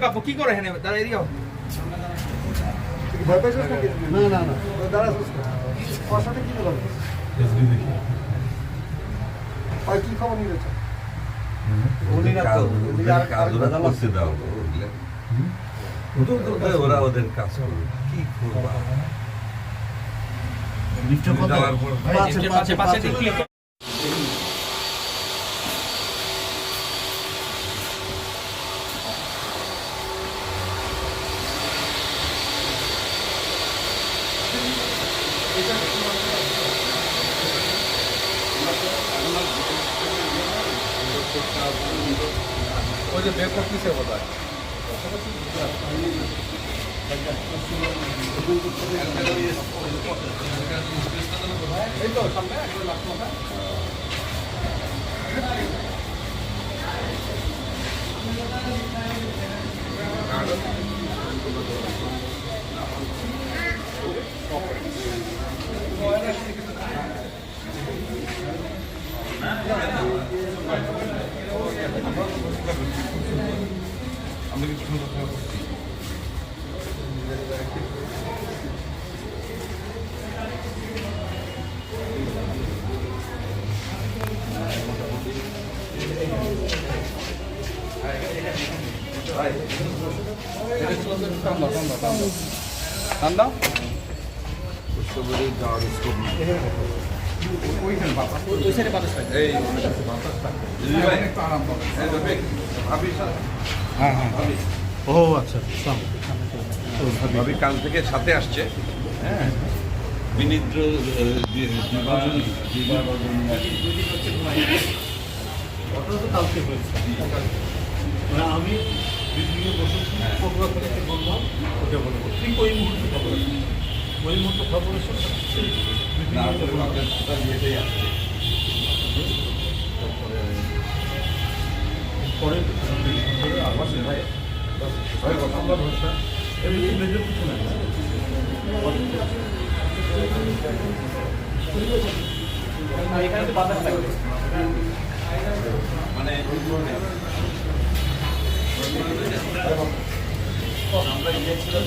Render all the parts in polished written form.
পাপু কি করে এখানে দাঁড়াই দিও ভয় পাইছিস নাকি? না না না দাঁড়াছিস ওর সাথে কি করবো? আর কি খবর নিয়ে যাচ্ছে? ওরা ওদের কাজ করবে কি করবো ওই যে বের করতেছে বোধ হয় এই তো সামনে আমরা কিছু কথা বলছি ঠান্ডা যাওয়ার স্কোপ নেই ওইখানে ওই সাইডে বাতাস পাই এই একটু আরাম পাবে হ্যাঁ হ্যাঁ ও আচ্ছা ভাবি কাল থেকে সাথে আসছে হ্যাঁ বিনিদ্র কালকে হয়েছে আমি বিল্ডিংয়ে বসেছি প্রোগ্রাম থেকে বললাম ওকে বলবো ঠিক ওই মুহূর্তে খবর ওই মুহূর্তে খবর এসে পরে আবার আমরা ভরসা এমনি মেজর কিছু না এখানে তো বাতাস লাগবে মানে আমরা গিয়েছিলাম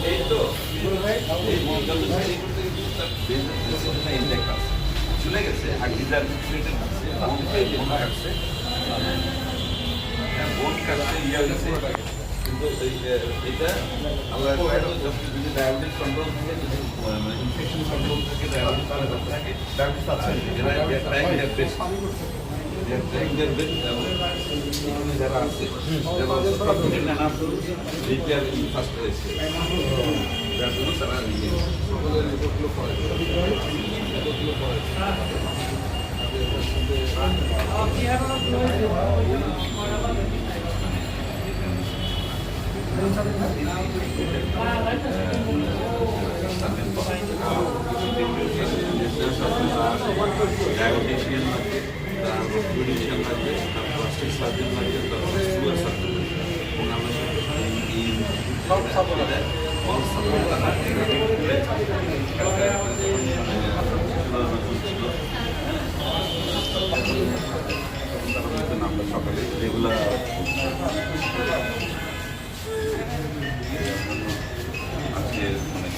এই তো এই চলে গেছে আর গিজার কাটছে বোন কাটছে ইয়ে গেছে কিন্তু এটা আমরা ডায়াবেটিস কন্ট্রোল থেকে যদি ইনফেকশন কন্ট্রোল থেকে ডায়াবেটিস আছে যারা আছে ফার্স্ট হয়েছে যার জন্য তারা ডায়াবেটিশিয়ান লাগবে ফিজিশিয়ান লাগবে প্লাস্টিক সার্জন লাগবে তারপরে সুগার সার্জন লাগবে এবং আমরা সকালে রেগুলার আজকে মানে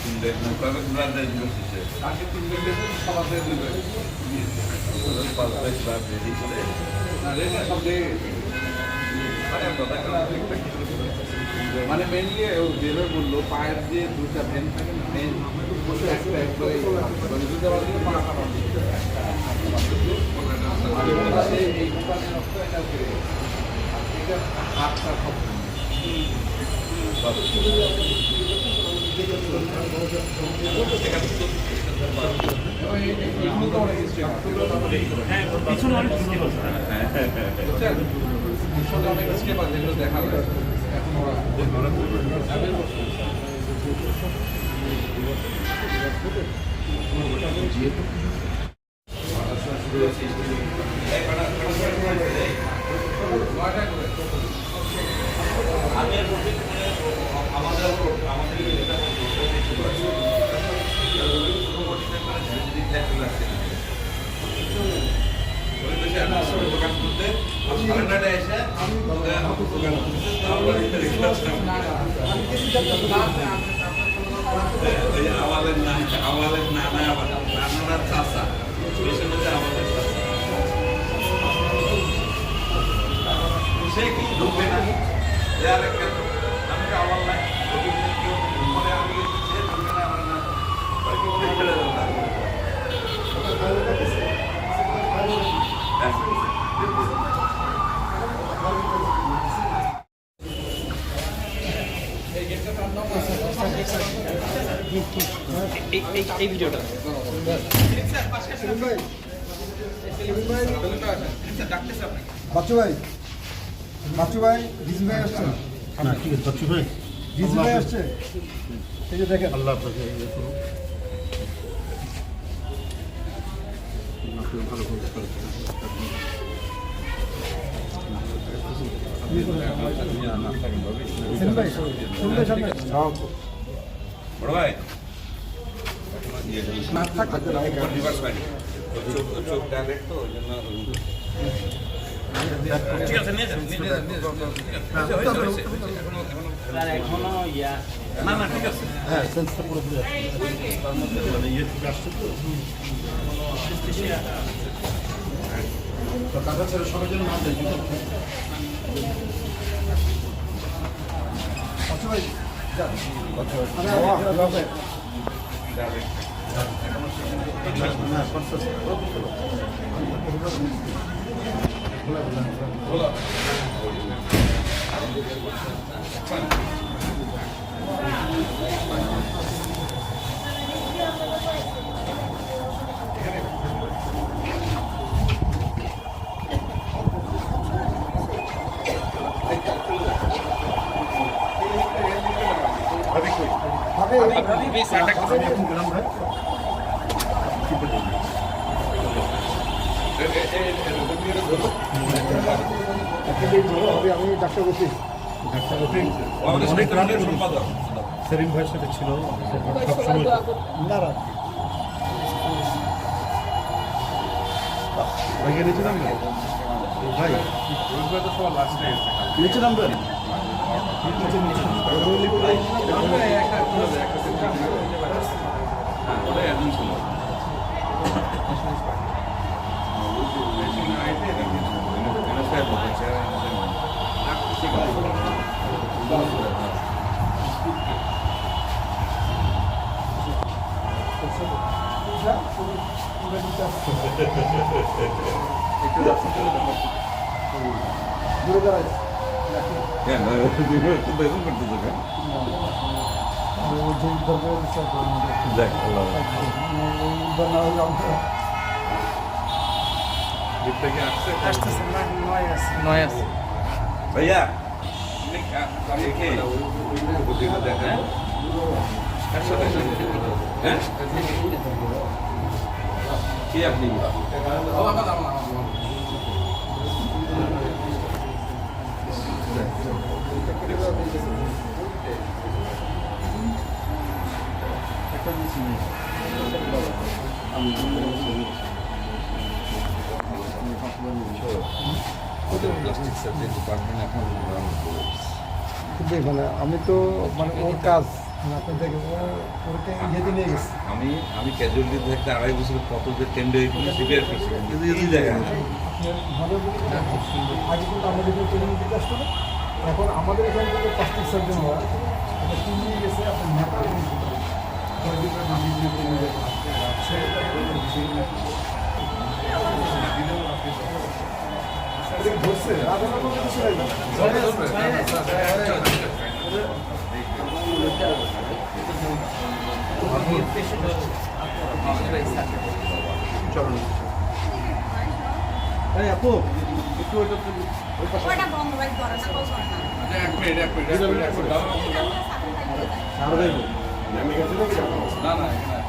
মানে মেনলি যেভাবে বললো পায়ের যে দুটা ভেন থাকে মেন একটা এই হাতটা পিছনে অনেক অনেক স্টেপ আছে যেগুলো দেখা যায় এখন ওরা আমাদের নানা নানারা চাষা আমাদের সে কি ঢুকবে না আমি আমার নাই আমি সে ঢুকবে না আমার না ফেলে দেবো না এই ভিডিওটা বাচ্চু ভাই রিজু ভাই আসছে না ঠিক আছে বাচ্চু ভাই রিজু ভাই আসছে এই যে দেখেন আল্লাহ আপনাকে ইয়ে করুন আপনাকে ভালো করে সেলিম ভাই সামনে বড় ভাই রিভার্স পাইনি চোখ ডাইরেক্ট তো ওই জন্য ঠিক আছে নিয়ে যান এখনো ইয়া না না ঠিক আছে হ্যাঁ সেন্সটা পুরোপুরি আছে মানে ইয়ে থেকে আসছে তো কাকা ছেড়ে সবাই যেন না দেয় বাচ্চু ভাই যান আমি ডাক্তার বলছি অনেক রানের সম্পাদক সেলিম ভাইয়ের সাথে ছিল সবসময় না না ভাইকে নিচে নামবে ভাই নিচে নামবেন দূরে দাঁড়াই বেতন করতেছে কেন দেখ থেকে আসছে নয় আছে ভাইয়া আপনি কে দেখেন একসাথে হ্যাঁ কি আপনি প্লাস্টিক সার্জারি ডিপার্টমেন্ট এখন খুবই মানে আমি তো মানে ওর কাজ মানে আপনার দেখে ওরকে ইয়েতে নিয়ে গেছি আমি ক্যাজুয়ালিটি থাকতে 2.5 বছর কত যে টেন্ডার সিভিয়ার করছি কিন্তু এই জায়গায় ভালো আগে কিন্তু আমাদের এখানে ট্রেনিং দিতে আসতো না এখন আমাদের এখানে কিন্তু প্লাস্টিক সার্জন হওয়া এটা টিম নিয়ে গেছে আপনার নেপাল ধরছে আপু একটু ওটা বন্ধ রাখতে পারে না, কল করে না। এক মিনিট না না এখানে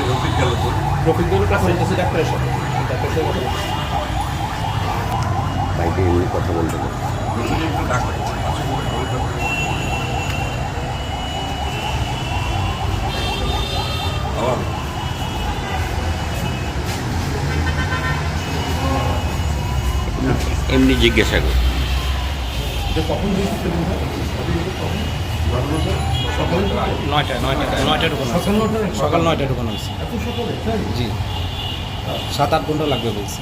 রফিক গেল তো রফিকদের কাছে হচ্ছে ডাক্তারের সাথে ডাক্তারের সাথে বাইকে এমনি কথা বলতে না। রফিক একটু ডাক্তার আবার এমনি জিজ্ঞাসা করি। এটা কখন দিয়েছে সকালে 9টায় ঢুকানো সকাল 9টায় সকাল 9টায় ঢুকানো হয়েছে এত সকালে তাই? জি 7-8 ঘন্টা লাগবে বলছি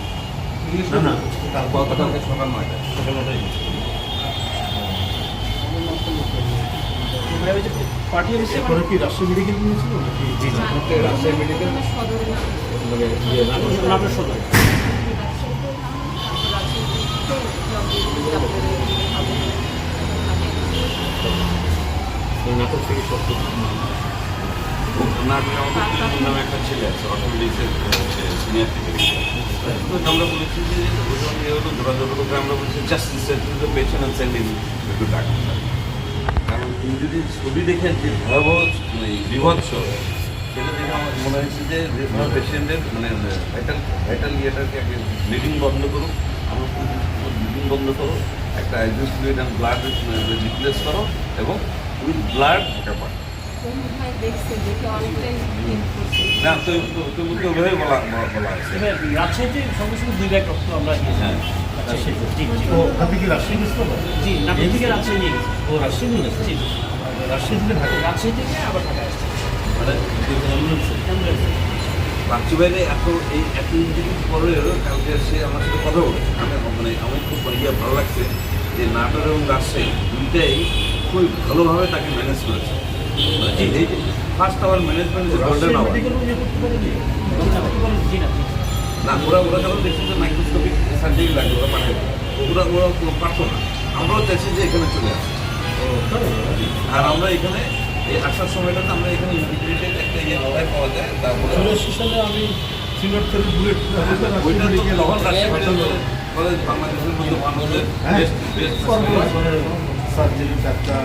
না না তারপর গতকালকে সকাল 9টায় সকাল 9টায় পার্টি হয়েছে এরপরে কি রাজশাহী মেডিকেল নিয়েছিল নাকি জি রাজশাহী মেডিকেল মানে ইয়ে নাটোর সদর নাটক থেকে সব নাটকে আমাদের নামে একটা ছেলে আছে অটোমেটিক্সের সিনিয়র থেকে আমরা বলেছি যে হলো যোগাযোগ করে আমরা বলছি জাস্টিসের পেছন অ্যান্ড সেন্ডিং একটু ডাক্তার কারণ তুমি যদি ছবি দেখে যে ভয়াবহ বিভৎস সেটা দেখে আমার মনে হয়েছে যে পেশেন্টের মানে ভাইটাল ইয়েটাকে আগে ব্লিডিং বন্ধ করো আমার ব্লিডিং বন্ধ করো একটা আইভিস ফ্লুইড অ্যান্ড ব্লাড রিপ্লেস করো এবং উইথ ব্লাড ব্যাপার না তো তুমি তো ওইভাবে বলা আছে রাজশাহীতে সঙ্গে সঙ্গে 2 ব্যাগ রক্ত আমরা দিয়েছি হ্যাঁ রাজশাহীতে জি ও আপনি কি রাজশাহী গেছিল জি নাটোর থেকে রাজশাহী নিয়ে গেছি ও রাজশাহী নিয়ে গেছে জি রাজশাহী থেকে ঢাকা রাজশাহী থেকে আবার ঢাকা আসছে মানে বাচ্চু বাইরে এত ইঞ্জিনিয়ারিং পরেও কালকে সে আমার সাথে কথা বলেছে আমি খুব ভালো লাগছে যে নাটোর এবং রাজশাহী দুইটাই খুব ভালোভাবে তাকে ম্যানেজ করেছে মানে এই ফার্স্ট আওয়ার ম্যানেজমেন্ট যে গোল্ডেন আওয়ার মেডিকেল নিয়ে করতে পারেনি জি না না ওরা যখন দেখছে যে মাইক্রোস্কোপিক সার্জারি লাগবে ওরা পাঠাবে ওরা পারতো না আমরাও চাইছি যে এখানে চলে আসে আর আমরা এখানে এই আসার সময়টাতে আমরা এখানে ইন্টিগ্রেটেড একটা ইয়ে কোথায় পাওয়া যায় তারপরে 84 সালে আমি সিনিয়র থেকে বুলেট ওইটা তো তখন রাজশাহী মেডিকেল কলেজ বাংলাদেশের মধ্যে মানুষের বেস্ট সার্জারি ডাক্তার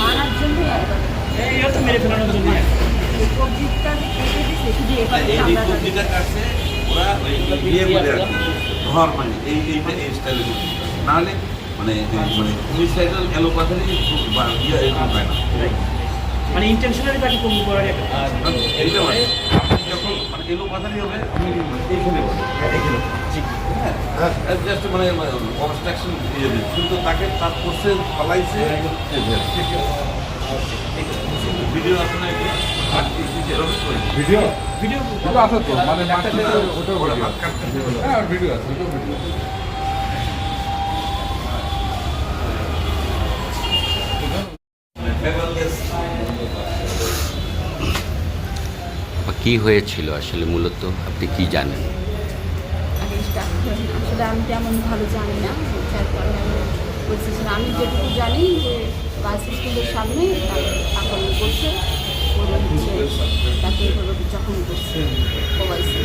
মারার জন্য এটা তো মেরে ফেলানোর জন্য এই রিপোর্টটা কাছে ওরা বিয়ে করে আর কি ঘর মানে এইটা এই স্টাইলে নাহলে মানে সুইসাইডাল অ্যালোপ্যাথি ইয়ে এরকম হয় না মানে ইন্টেনশনালি তাকে কম করার একটা এইটা মানে আপনি যখন মানে এলোপ্যাথি হবে আপনি এইখানে এইখানে জি জাস্ট মানে অবস্ট্রাকশন দিয়ে দিন কিন্তু তাকে তার কোর্সে ফলাইছে ভিডিও আছে না ভিডিও ভিডিও আছে তো মানে হ্যাঁ ভিডিও আছে ভিডিও কি হয়েছিল আসলে মূলত আপনি কি জানেন? আসলে আমি তেমন ভালো জানি না যার কারণে আমি বলছি যে আমি যেটুকু জানি যে বাস স্কুলের সামনে আক্রমণ করছে ওরা হচ্ছে তাকে এভাবে জখম করছে কোবাইছে।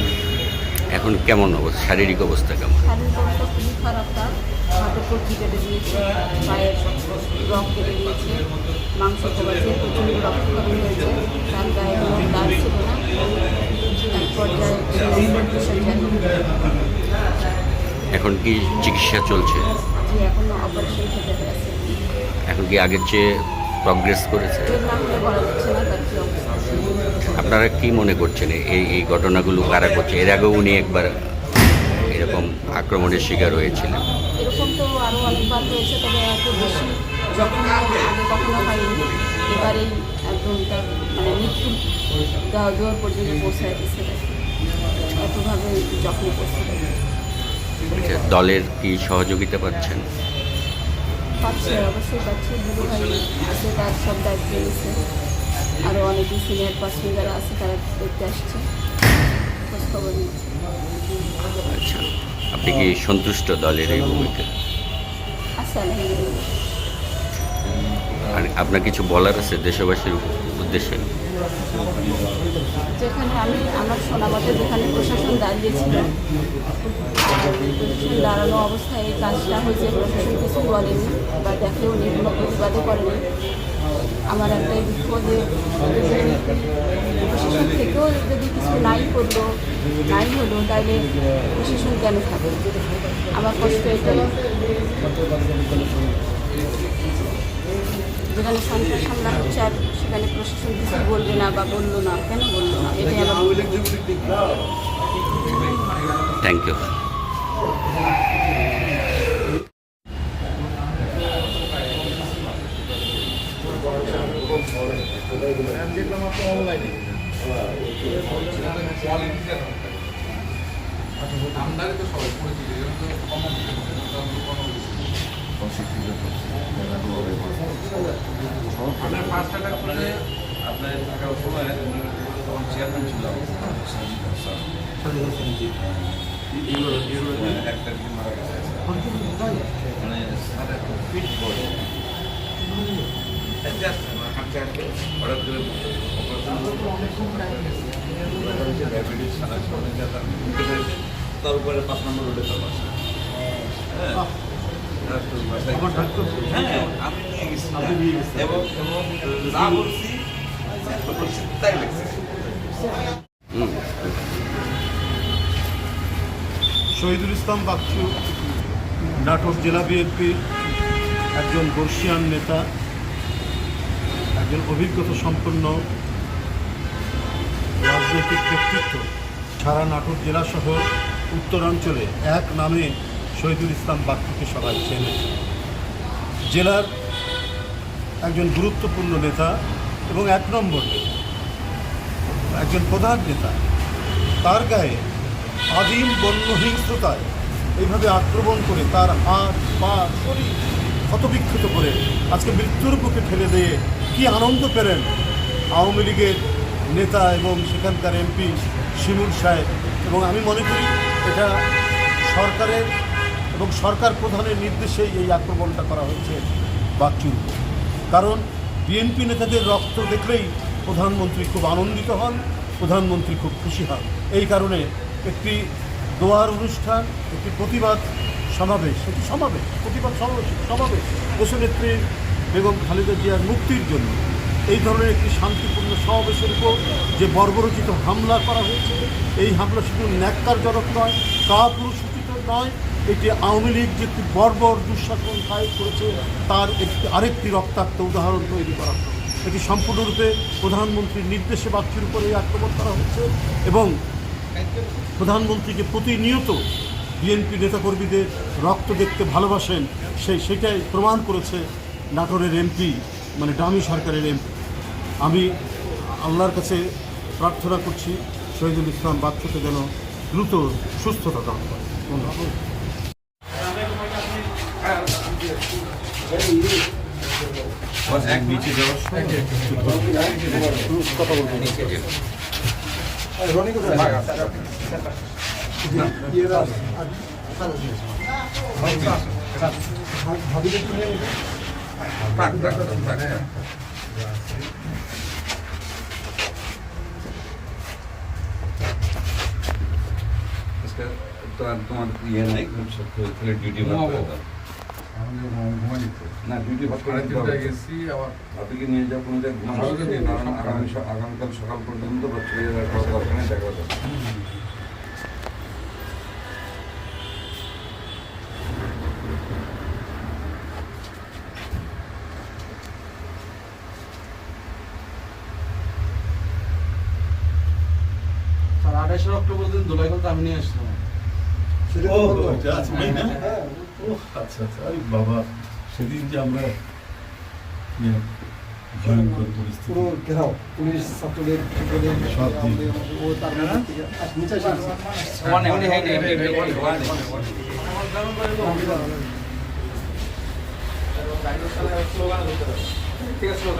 এখন কেমন অবস্থা, শারীরিক অবস্থা কেমন? শারীরিক অবস্থা খুবই খারাপ, তার হাতের কবজি কেটে দিয়েছে, পায়ের রক কেটে দিয়েছে, মাংস কোবাইছে, প্রচণ্ড রক্তক্ষরণ হয়েছে, তার গায়ে কোনো ব্লাড ছিল না, এক পর্যায়ে এখন কি চিকিৎসা চলছে? যে এখন অপারেশন খেতে আছে। এখন কি আগের চেয়ে প্রগ্রেস করেছে? এর নাম করে বলা যাচ্ছে না তার কী অবস্থা। আপনারা কি মনে করছেন এই ঘটনাগুলো কারা করছে? এর আগেও উনি একবার এরকম আক্রমণের শিকার হয়েছিলেন। এরকম তো আরও অনেকবার হয়েছে, তবে এত বেশি যখন আগে কখনো হয়নি। এবারেই একদম তার মানে মৃত্যু দৌড় পর্যন্ত পৌঁছায় দিচ্ছে, এতভাবে যখন করছে। আচ্ছা, দলের কি সহযোগিতা পাচ্ছেন? পাচ্ছে, অবশ্যই পাচ্ছে। দুটো ভাই আছে, তার সব দায়িত্ব নিয়েছে। আরও অনেকে সিনিয়র পার্সন যারা আছে তারা দেখতে আসছে, খোঁজখবর নিচ্ছে। আচ্ছা, আপনি কি সন্তুষ্ট দলের এই ভূমিকা? আচ্ছা, আলহামদুলিল্লাহ। আর আপনার কিছু বলার আছে দেশবাসীর উদ্দেশ্যে? উদ্দেশ্যে? যেখানে আমার শোনা মতে যেখানে প্রশাসন দাঁড়িয়েছিল, আর প্রশাসন দাঁড়ানো অবস্থায় এই কাজটা হয়েছে, প্রশাসন কিছু বলেনি বা দেখেও নি, কোনো প্রতিবাদও করেনি। আমার একটাই দুঃখ যে প্রশাসন থেকেও যদি কিছু নাই করলো, নাই হলো, তাহলে প্রশাসন কেন থাকবে? আমার কষ্ট এটাই। যেখানে সন্ত্রাস হামলা হচ্ছে আর সেখানে প্রশাসন কিছু বলবে না বা বললো না, কেন বললো না, এটাই আমার থ্যাংক ইউ। আপনার ফার্স্ট অ্যাটাক করে আপনার থাকার সময় তখন চেয়ারম্যান ছিল একটা কি মারা গেছে, মানে ফিট করে হাঁটতে হাঁটতে হঠাৎ করে ডায়াবেটিস তার উপরে 5 নম্বর রোডে তার বাসা। হ্যাঁ, আমি নিয়ে গেছি এবং যা বলছি তাই লেগেছে। শহীদুল ইসলাম বাচ্চু নাটোর জেলা বিএনপির একজন বর্ষিয়ান নেতা, একজন অভিজ্ঞতা সম্পন্ন রাজনৈতিক ব্যক্তিত্ব। সারা নাটোর জেলা সহ উত্তরাঞ্চলে এক নামে শহীদুল ইসলাম বাচ্চুকে সবাই চেনে। জেলার একজন গুরুত্বপূর্ণ নেতা এবং 1 নম্বর নেতা, একজন প্রধান নেতা। তার গায়ে আদিম বন্য হিংস্রতায় এইভাবে আক্রমণ করে তার হাত পা শরীর ক্ষতবিক্ষত করে আজকে মৃত্যুর মুখে ঠেলে দিয়ে কি আনন্দ পেলেন আওয়ামী লীগের নেতা এবং সেখানকার এমপি শিমুল সাহেব। এবং আমি মনে করি এটা সরকারের এবং সরকার প্রধানের নির্দেশেই এই আক্রমণটা করা হয়েছে বাচ্চুর। কারণ বিএনপি নেতাদের রক্ত দেখলেই প্রধানমন্ত্রী খুব আনন্দিত হন, প্রধানমন্ত্রী খুব খুশি হন। এই কারণে একটি দোয়ার অনুষ্ঠান, একটি প্রতিবাদ সমাবেশ, প্রতিবাদ সমাবেশ দেশনেত্রী বেগম খালেদা জিয়ার মুক্তির জন্য এই ধরনের একটি শান্তিপূর্ণ সমাবেশের উপর যে বর্বরচিত হামলা করা হয়েছে, এই হামলা শুধু ন্যাক্কারজনক নয়, কাপুরুষোচিত নয়, এটি আওয়ামী লীগ যে একটি বর্বর দুঃশাসন কায়েম করেছে তার আরেকটি রক্তাক্ত উদাহরণ তৈরি করা। এটি সম্পূর্ণরূপে প্রধানমন্ত্রীর নির্দেশে বাচ্চুর উপরে আক্রমণ করা হচ্ছে এবং প্রধানমন্ত্রীকে প্রতিনিয়ত বিএনপি নেতাকর্মীদের রক্ত দেখতে ভালোবাসেন, সেটাই প্রমাণ করেছে নাটোরের এমপি, মানে ডামি সরকারের এমপি। আমি আল্লাহর কাছে প্রার্থনা করছি শহীদুল ইসলাম বাচ্চুকে যেন দ্রুত সুস্থতা দান করে। এক নিচে যাওয়ার কথা বলবো রনি কোথায়? ভাবিকে কিনে তোমার ইয়ে নাই, ডিউটি না, ডিউটি গেছি আবার ভাবিকে নিয়ে যাও কোনো জায়গায় আগামীকাল সকাল পর্যন্ত বাচ্চাদের দরকার নেই, দেখা যাবে। স্যার 28 অক্টোবর দিন দোলাইগঞ্জ আমি নিয়ে আসলাম। আচ্ছা, বাবা সেদিন যে আমরা ভয়ঙ্কর পরিস্থিতি, পুরো ঘেরাও পুলিশ ছাত্রদের সব দিন। ও তার নিচে ঠিক আছে।